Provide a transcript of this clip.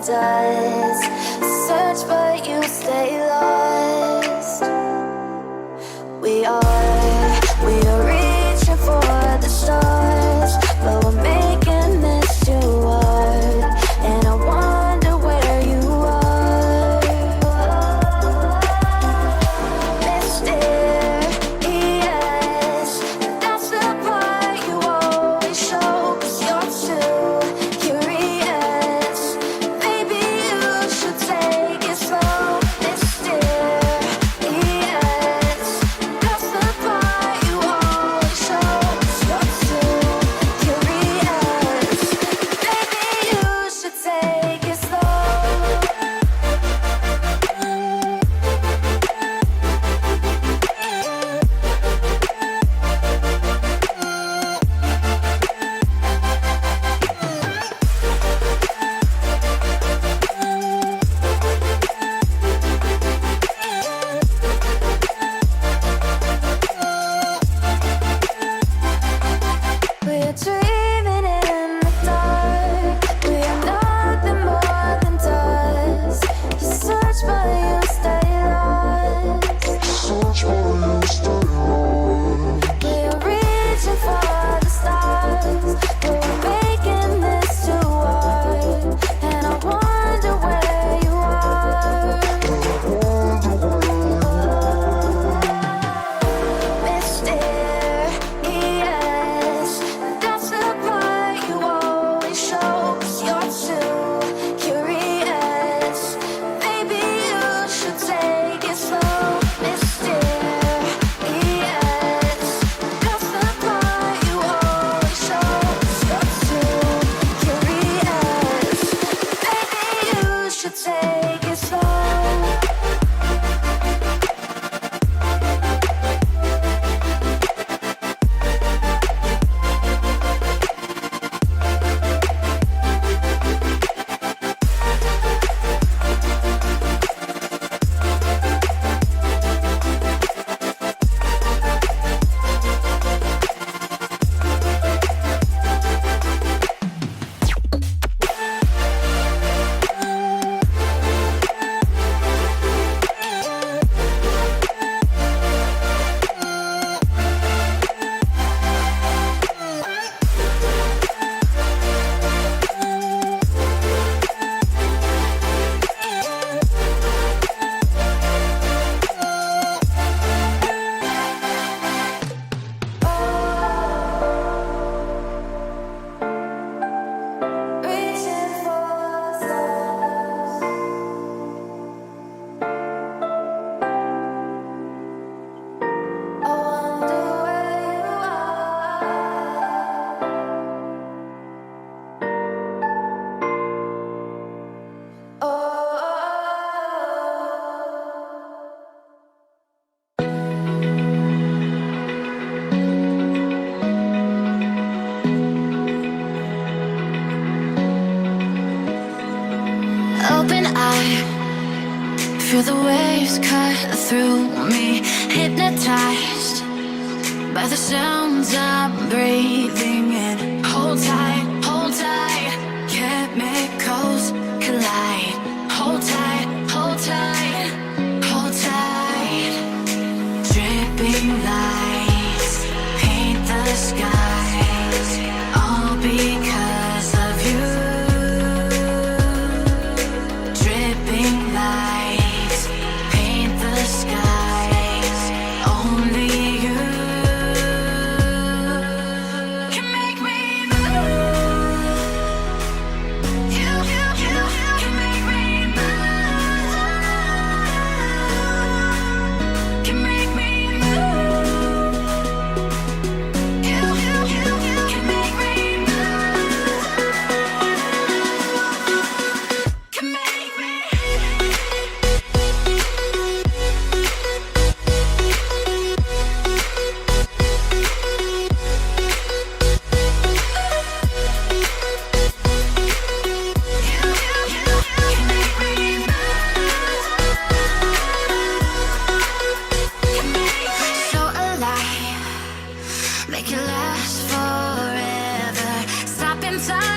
does. Search but you stay lost. We are reaching for the stars, but we're making this too hard. And I wonder where you are. Mysterious, that's the part you always show. 'Cause you're too curious. Maybe you should take it slow. Mysterious, that's the part you always show. 'Cause you're too curious. Maybe you should take it slow. We're dreaming in the dark. We are nothing more than dust. You search but you stay lost. We are reaching for the stars, but we're making this too hard. And I wonder where you are. Mysterious, that's the part you always show. 'Cause you're too curious. Maybe you should take it slow. Mysterious, that's the part you always show. 'Cause you're too curious. Maybe you should take it slow. Reaching for the stars. I wonder where you are. Oh. Open eye, feel the waves cut through me. Hypnotized by the sounds I'm breathing in. Hold tight, chemicals collide. Hold tight, hold tight, hold tight. Dripping lights paint the skies, all because of you. Dripping lights paint the skies, only you can make me move. You can make me move. Can make me move. You can make me move. Can make me. So alive, make it last forever. Stop in time.